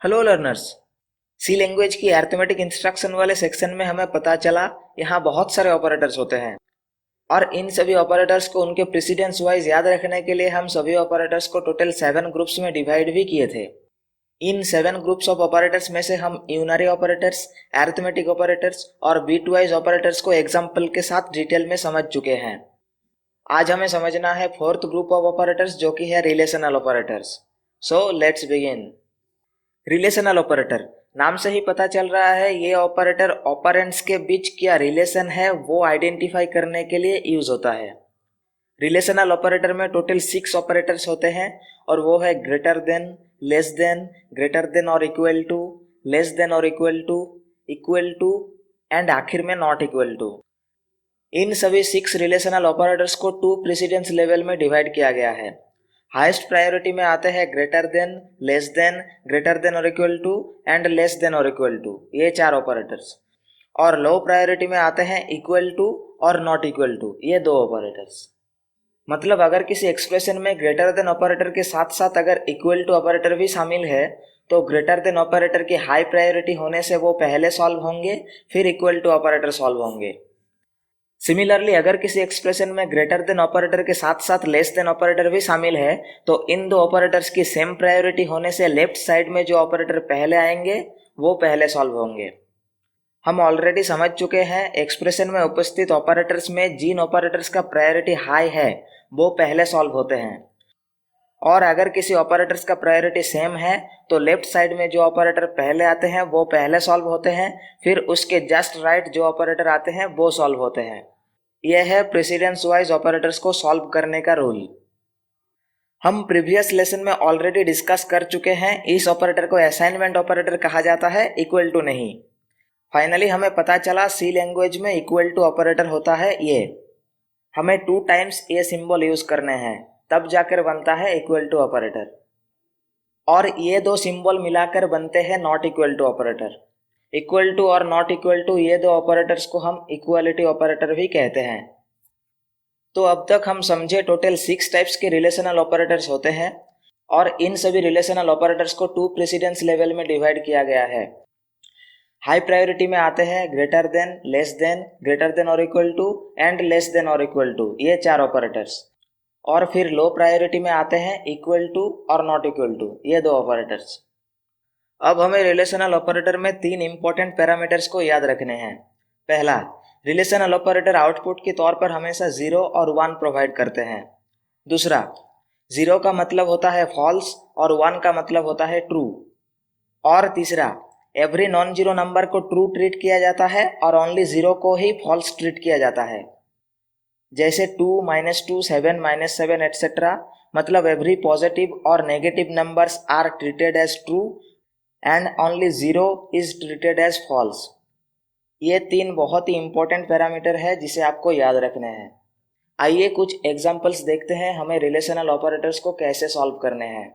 Hello learners. C language की arithmetic instruction वाले section में हमें पता चला यहाँ बहुत सारे ऑपरेटर्स होते हैं और इन सभी ऑपरेटर्स को उनके प्रेसिडेंस वाइज याद रखने के लिए हम सभी ऑपरेटर्स को टोटल 7 ग्रुप्स में डिवाइड भी किए थे। इन 7 ग्रुप्स ऑफ ऑपरेटर्स में से हम यूनरी ऑपरेटर्स, अरिथमेटिक ऑपरेटर्स और बीट वाइज ऑपरेटर्स को एग्जाम्पल के साथ डिटेल में समझ चुके हैं। आज हमें समझना है फोर्थ ग्रुप ऑफ ऑपरेटर्स जो कि है relational operators. So let's begin. Relational operator, नाम से ही पता चल रहा है ये ऑपरेटर ऑपरेंड्स के बीच क्या रिलेशन है वो आइडेंटिफाई करने के लिए यूज होता है। रिलेशनल ऑपरेटर में टोटल 6 ऑपरेटर्स होते हैं और वो है ग्रेटर देन, ग्रेटर देन और लेस देन और इक्वल टू एंड आखिर में नॉट इक्वल टू। इन सभी 6 रिलेशनल ऑपरेटर्स को 2 प्रेसिडेंस लेवल में डिवाइड किया गया है। हाईएस्ट प्रायोरिटी में आते हैं ग्रेटर देन और equal to and less than और इक्वल टू, ये 4 ऑपरेटर्स। और लो प्रायोरिटी में आते हैं इक्वल टू और नॉट इक्वल टू, ये 2 ऑपरेटर्स। मतलब अगर किसी एक्सप्रेशन में ग्रेटर देन ऑपरेटर के साथ साथ अगर इक्वल टू ऑपरेटर भी शामिल है तो ग्रेटर देन ऑपरेटर की हाई प्रायोरिटी होने से वो पहले सॉल्व होंगे, फिर इक्वल टू ऑपरेटर सॉल्व होंगे। सिमिलरली अगर किसी एक्सप्रेशन में ग्रेटर देन ऑपरेटर के साथ साथ लेस देन ऑपरेटर भी शामिल है तो इन 2 ऑपरेटर्स की सेम प्रायोरिटी होने से लेफ्ट साइड में जो ऑपरेटर पहले आएंगे वो पहले सॉल्व होंगे। हम ऑलरेडी समझ चुके हैं एक्सप्रेशन में उपस्थित ऑपरेटर्स में जिन ऑपरेटर्स का प्रायोरिटी हाई है वो पहले सॉल्व होते हैं, और अगर किसी ऑपरेटर्स का प्रायोरिटी सेम है तो लेफ्ट साइड में जो ऑपरेटर पहले आते हैं वो पहले सॉल्व होते हैं, फिर उसके जस्ट राइट जो ऑपरेटर आते हैं वो सॉल्व होते हैं। यह है प्रेसिडेंस वाइज ऑपरेटर्स को सॉल्व करने का रूल। हम प्रीवियस लेसन में ऑलरेडी डिस्कस कर चुके हैं इस ऑपरेटर को असाइनमेंट ऑपरेटर कहा जाता है, इक्वल टू नहीं। फाइनली हमें पता चला सी लैंग्वेज में इक्वल टू ऑपरेटर होता है ये। हमें 2 टाइम्स ये सिंबल यूज करने हैं तब जाकर बनता है इक्वल टू ऑपरेटर, और ये 2 सिंबल मिलाकर बनते हैं not equal to operator. Equal to और नॉट इक्वल टू ये 2 ऑपरेटर्स को हम इक्वालिटी ऑपरेटर भी कहते हैं। तो अब तक हम समझे टोटल 6 टाइप्स के रिलेशनल ऑपरेटर्स होते हैं और इन सभी रिलेशनल ऑपरेटर्स को 2 प्रेसिडेंस लेवल में डिवाइड किया गया है। हाई प्रायोरिटी में आते हैं ग्रेटर देन और equal to and less than और इक्वल टू, ये 4 ऑपरेटर्स। और फिर लो प्रायोरिटी में आते हैं इक्वल टू और नॉट इक्वल टू, ये 2 ऑपरेटर्स। अब हमें रिलेशनल ऑपरेटर में 3 इंपॉर्टेंट पैरामीटर्स को याद रखने हैं। पहला, रिलेशनल ऑपरेटर आउटपुट के तौर पर हमेशा 0 और 1 प्रोवाइड करते हैं। दूसरा, 0 का मतलब होता है फॉल्स और 1 का मतलब होता है ट्रू। और तीसरा, एवरी नॉन जीरो नंबर को ट्रू ट्रीट किया जाता है और ओनली 0 को ही फॉल्स ट्रीट किया जाता है। जैसे 2, -2, 7, -7 एटसेट्रा, मतलब एवरी पॉजिटिव और negative numbers are treated as true and only 0 is treated as false. ये 3 बहुत ही इंपॉर्टेंट पैरामीटर है जिसे आपको याद रखने हैं। आइए कुछ एग्जांपल्स देखते हैं हमें रिलेशनल ऑपरेटर्स को कैसे सॉल्व करने हैं।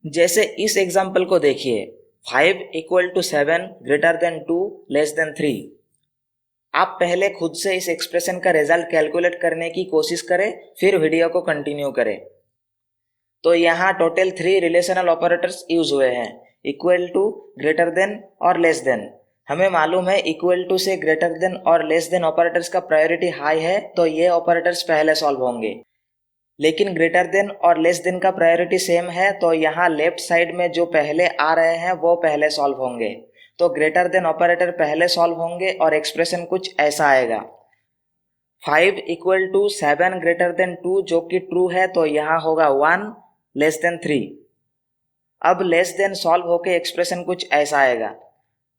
जैसे इस एग्जांपल को देखिए, 5 = 7 ग्रेटर देन 2 लेस देन 3। आप पहले खुद से इस एक्सप्रेशन का रिजल्ट कैलकुलेट करने की कोशिश करें, फिर वीडियो को कंटिन्यू करें। तो यहाँ टोटल 3 रिलेशनल ऑपरेटर्स यूज हुए हैं, इक्वल टू, ग्रेटर देन और लेस देन। हमें मालूम है इक्वल टू से ग्रेटर देन और लेस देन ऑपरेटर्स का प्रायोरिटी हाई है तो ये ऑपरेटर्स पहले सॉल्व होंगे। लेकिन ग्रेटर देन और लेस देन का प्रायोरिटी सेम है तो यहाँ लेफ्ट साइड में जो पहले आ रहे हैं वो पहले सॉल्व होंगे। तो ग्रेटर देन ऑपरेटर पहले सॉल्व होंगे और एक्सप्रेशन कुछ ऐसा आएगा, 5 = 7 ग्रेटर देन 2 जो कि ट्रू है तो यहाँ होगा 1 लेस देन 3। अब लेस देन सॉल्व होके एक्सप्रेशन कुछ ऐसा आएगा,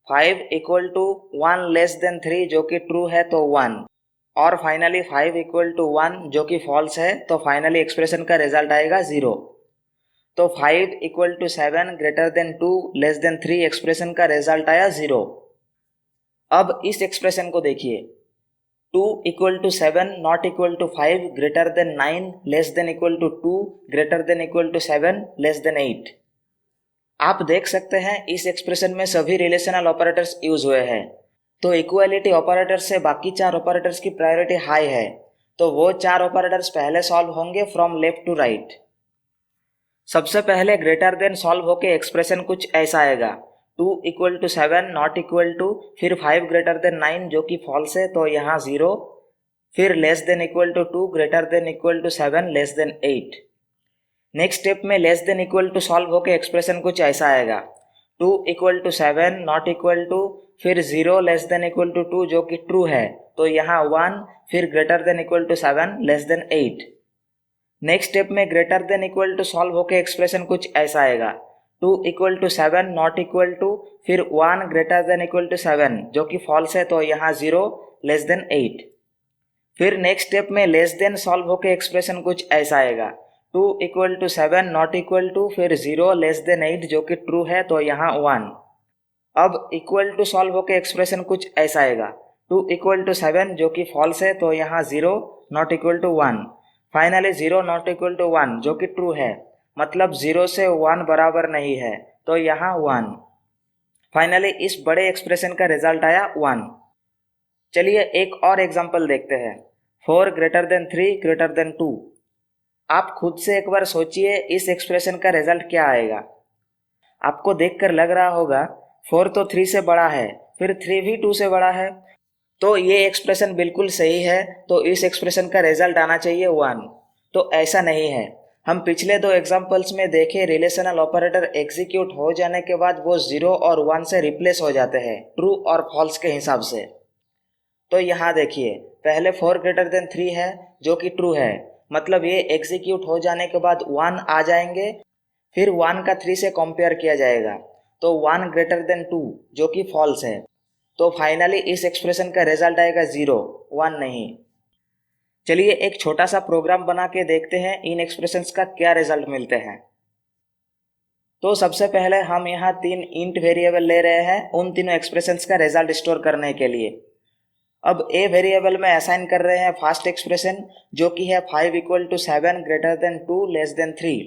5 = 1 लेस देन 3 जो कि ट्रू है तो 1, और फाइनली 5 = 1 जो कि फॉल्स है तो फाइनली एक्सप्रेशन का रिजल्ट आएगा 0। तो 5 = 7 greater than 2 less than 3 expression का रिजल्ट आया 0। अब इस एक्सप्रेशन को देखिए, 2 = 7 not equal to 5 greater than 9 less than equal to 2 greater than equal to 7 less than 8। आप देख सकते हैं इस एक्सप्रेशन में सभी रिलेशनल ऑपरेटर्स यूज हुए हैं। तो इक्वालिटी ऑपरेटर्स से बाकी 4 ऑपरेटर्स की प्रायोरिटी हाई है तो वो 4 ऑपरेटर्स पहले सॉल्व होंगे फ्रॉम लेफ्ट टू राइट। सबसे पहले ग्रेटर देन सॉल्व होके एक्सप्रेशन कुछ ऐसा आएगा, 2 equal to 7 not equal to, फिर 5 ग्रेटर देन 9 जो कि फॉल्स है तो यहाँ 0, फिर less than equal to 2 greater than equal to 7 less than 8। Next step में less than equal to solve होके एक्सप्रेशन कुछ ऐसा आएगा, 2 equal to 7 not equal to, फिर 0 लेस देन इक्वल टू 2 जो कि ट्रू है तो यहाँ 1, फिर greater than equal to 7 less than 8। Next step में greater than equal to solve होके एक्सप्रेशन कुछ ऐसा आएगा, 2 equal to 7 not equal to, फिर 1 ग्रेटर देन इक्वल टू 7 जो कि फॉल्स है तो यहाँ 0 लेस देन 8। फिर नेक्स्ट स्टेप में लेस देन सॉल्व होके एक्सप्रेशन कुछ ऐसा आएगा, 2 equal to 7 not equal to, फिर 0 लेस देन 8 जो कि ट्रू है तो यहाँ 1। अब इक्वल टू सॉल्व होके एक्सप्रेशन कुछ ऐसा आएगा, 2 इक्वल टू 7 जो कि फॉल्स है तो यहाँ 0 not equal to 1। Finally 0 not equal to 1 जो कि ट्रू है, मतलब 0 से 1 बराबर नहीं है तो यहाँ 1। फाइनली इस बड़े एक्सप्रेशन का रिजल्ट आया 1। चलिए एक और एग्जांपल देखते हैं, 4 ग्रेटर देन 3 ग्रेटर देन 2। आप खुद से एक बार सोचिए इस एक्सप्रेशन का रिजल्ट क्या आएगा। आपको देखकर लग रहा होगा 4 तो 3 से बड़ा है, फिर 3 भी 2 से बड़ा है, तो ये एक्सप्रेशन बिल्कुल सही है, तो इस एक्सप्रेशन का रिजल्ट आना चाहिए 1। तो ऐसा नहीं है। हम पिछले 2 एग्जांपल्स में देखे रिलेशनल ऑपरेटर एग्जीक्यूट हो जाने के बाद वो 0 और 1 से रिप्लेस हो जाते हैं ट्रू और फॉल्स के हिसाब से। तो यहाँ देखिए, पहले 4 ग्रेटर देन 3 है जो कि ट्रू है, मतलब ये एग्जीक्यूट हो जाने के बाद 1 आ जाएंगे, फिर 1 का 3 से कंपेयर किया जाएगा तो 1 ग्रेटर देन 2 जो कि फॉल्स है। तो फाइनली इस एक्सप्रेशन का रिजल्ट आएगा 0, 1 नहीं। चलिए एक छोटा सा प्रोग्राम बना के देखते हैं इन एक्सप्रेशंस का क्या रिजल्ट मिलते हैं। तो सबसे पहले हम यहाँ 3 इंट वेरिएबल ले रहे हैं उन तीनों एक्सप्रेशंस का रिजल्ट स्टोर करने के लिए। अब ए वेरिएबल में असाइन कर रहे हैं फर्स्ट एक्सप्रेशन जो कि है 5 equal to 7 greater than 2 less than 3।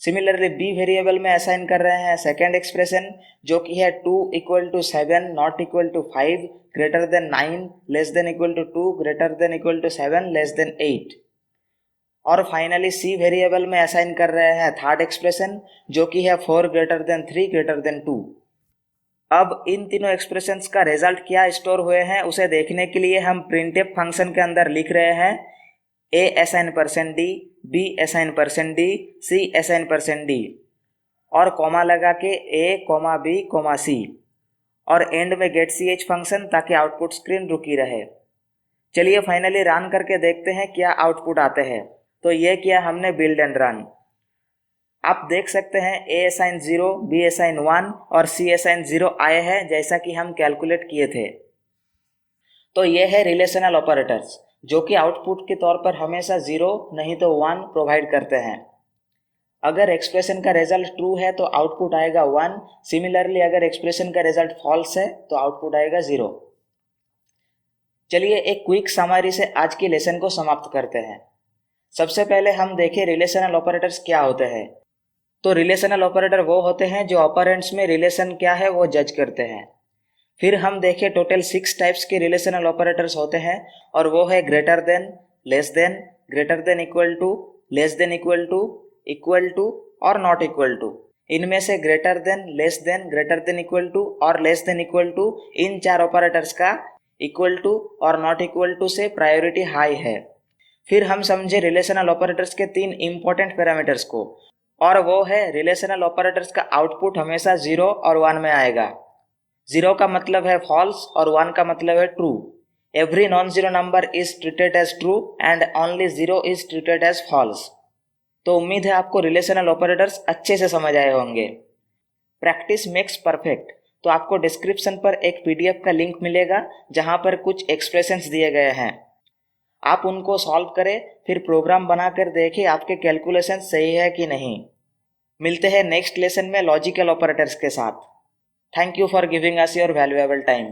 Similarly b variable में असाइन कर रहे हैं सेकेंड एक्सप्रेशन जो कि है 2 equal to 7 not equal to 5 greater than 9 less than equal to 2 greater than equal to 7 less than 8। और फाइनली सी वेरिएबल में assign कर रहे हैं थर्ड एक्सप्रेशन जो कि है 4 ग्रेटर देन 3 ग्रेटर देन 2। अब इन तीनों एक्सप्रेशंस का रिजल्ट क्या स्टोर हुए हैं उसे देखने के लिए हम प्रिंटफ फंक्शन के अंदर लिख रहे हैं a assign %d, b assign %d, c assign %d और कॉमा लगा के a comma b comma c और एंड में गेट सी एच फंक्शन ताकि आउटपुट स्क्रीन रुकी रहे। चलिए फाइनली रन करके देखते हैं क्या आउटपुट आते हैं। तो ये किया हमने बिल्ड एंड रन। आप देख सकते हैं ए असाइन 0, बी असाइन 1 और सी असाइन 0 आए हैं जैसा कि हम कैलकुलेट किए थे। तो ये है रिलेशनल ऑपरेटर्स जो कि आउटपुट के तौर पर हमेशा 0 नहीं तो 1 प्रोवाइड करते हैं। अगर एक्सप्रेशन का रिजल्ट ट्रू है तो आउटपुट आएगा 1। सिमिलरली अगर एक्सप्रेशन का रिजल्ट फॉल्स है तो आउटपुट आएगा 0। चलिए एक क्विक समरी से आज की लेसन को समाप्त करते हैं। सबसे पहले हम देखें रिलेशनल ऑपरेटर्स क्या होते हैं। तो रिलेशनल ऑपरेटर वो होते हैं जो ऑपरेंड्स में रिलेशन क्या है वो जज करते हैं। फिर हम देखें टोटल 6 टाइप्स के रिलेशनल ऑपरेटर्स होते हैं और वो है greater than, less than, greater than equal to, less than equal to और नॉट इक्वल टू। इनमें से greater than, less than, greater than equal to और लेस देन इक्वल टू इन 4 ऑपरेटर्स का इक्वल टू और नॉट इक्वल टू से priority high है। फिर हम समझे रिलेशनल ऑपरेटर्स के 3 इंपॉर्टेंट पैरामीटर्स को और वो है रिलेशनल ऑपरेटर्स का आउटपुट हमेशा 0 और 1 में आएगा। 0 का मतलब है फॉल्स और 1 का मतलब है true. Every non zero number is treated as true and only 0 is treated as false. तो उम्मीद है आपको रिलेशनल ऑपरेटर्स अच्छे से समझ आए होंगे। Practice makes perfect. तो आपको डिस्क्रिप्शन पर एक पीडीएफ का लिंक मिलेगा जहां पर कुछ एक्सप्रेशंस दिए गए हैं। आप उनको सॉल्व करें, फिर प्रोग्राम बनाकर देखें आपके कैलकुलेशन सही है कि नहीं। मिलते हैं नेक्स्ट लेसन में लॉजिकल ऑपरेटर्स के साथ। Thank you for giving us your valuable time.